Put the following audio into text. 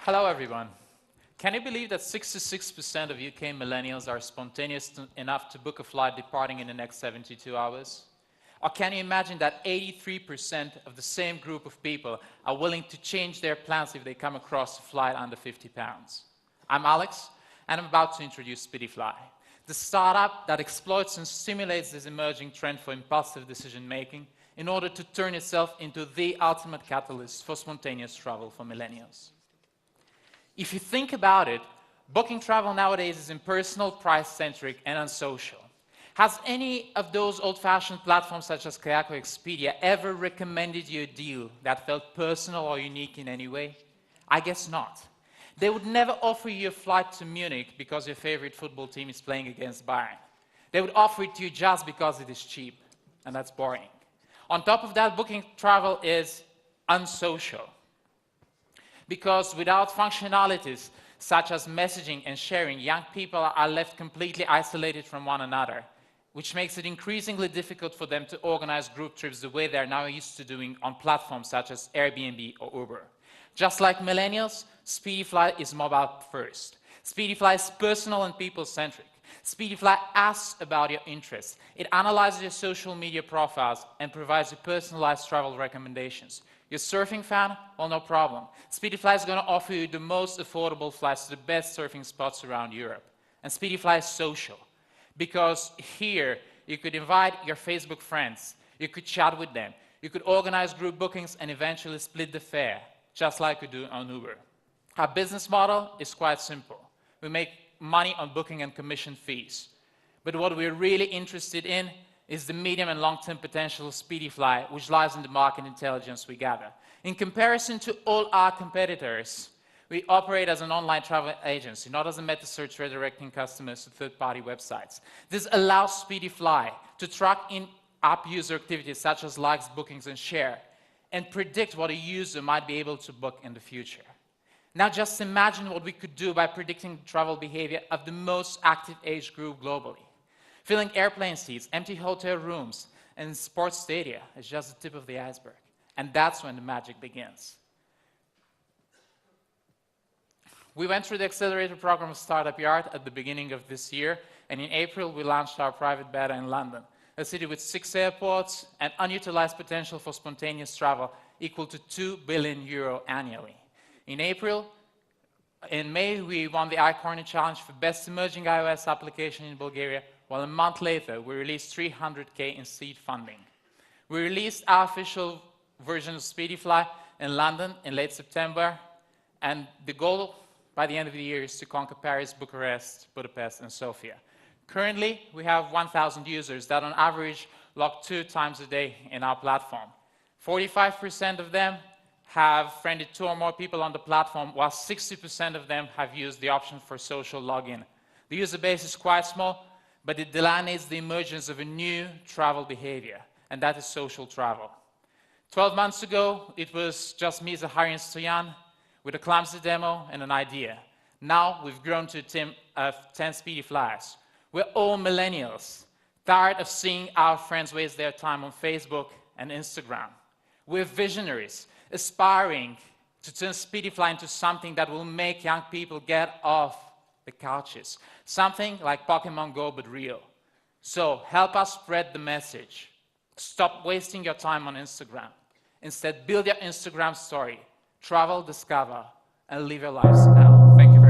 Hello, everyone. Can you believe that 66% of UK millennials are spontaneous enough to book a flight departing in the next 72 hours? Or can you imagine that 83% of the same group of people are willing to change their plans if they come across a flight under 50 pounds? I'm Alex, and I'm about to introduce Speedfly, the startup that exploits and stimulates this emerging trend for impulsive decision-making in order to turn itself into the ultimate catalyst for spontaneous travel for millennials. If you think about it, booking travel nowadays is impersonal, price-centric, and unsocial. Has any of those old-fashioned platforms such as Kayak or Expedia ever recommended you a deal that felt personal or unique in any way? I guess not. They would never offer you a flight to Munich because your favorite football team is playing against Bayern. They would offer it to you just because it is cheap, and that's boring. On top of that, booking travel is unsocial, because without functionalities such as messaging and sharing, young people are left completely isolated from one another, which makes it increasingly difficult for them to organize group trips the way they're now used to doing on platforms such as Airbnb or Uber. Just like millennials, Speedfly is mobile first. Speedfly is personal and people-centric. Speedfly asks about your interests. It analyzes your social media profiles and provides you personalized travel recommendations. You're a surfing fan? Well, no problem. Speedfly is going to offer you the most affordable flights to the best surfing spots around Europe. And Speedfly is social, because here you could invite your Facebook friends, you could chat with them, you could organize group bookings and eventually split the fare, just like we do on Uber. Our business model is quite simple. We make money on booking and commission fees. But what we're really interested in is the medium and long-term potential of Speedfly, which lies in the market intelligence we gather. In comparison to all our competitors, we operate as an online travel agency, not as a meta-search redirecting customers to third-party websites. This allows Speedfly to track in-app user activities such as likes, bookings, and share, and predict what a user might be able to book in the future. Now just imagine what we could do by predicting travel behavior of the most active age group globally. Filling airplane seats, empty hotel rooms, and sports stadia is just the tip of the iceberg. And that's when the magic begins. We went through the accelerator program of Startup Yard at the beginning of this year, and in April we launched our private beta in London, a city with 6 airports and unutilized potential for spontaneous travel equal to €2 billion annually. In May, we won the iCorner Challenge for Best Emerging iOS Application in Bulgaria, while a month later, we released $300K in seed funding. We released our official version of Speedfly in London in late September, and the goal by the end of the year is to conquer Paris, Bucharest, Budapest, and Sofia. Currently, we have 1,000 users that on average log 2 times a day in our platform. 45% of them have friended 2 or more people on the platform, while 60% of them have used the option for social login. The user base is quite small, but it delineates the emergence of a new travel behavior, and that is social travel. 12 months ago, it was just me, Zahari, and Stoyan with a clumsy demo and an idea. Now we've grown to a team of 10 Speedflyers. We're all millennials, tired of seeing our friends waste their time on Facebook and Instagram. We're visionaries, aspiring to turn Speedfly into something that will make young people get off the couches. Something like Pokemon Go, but real. So help us spread the message. Stop wasting your time on Instagram. Instead, build your Instagram story. Travel, discover, and live your lifestyle. Thank you very much.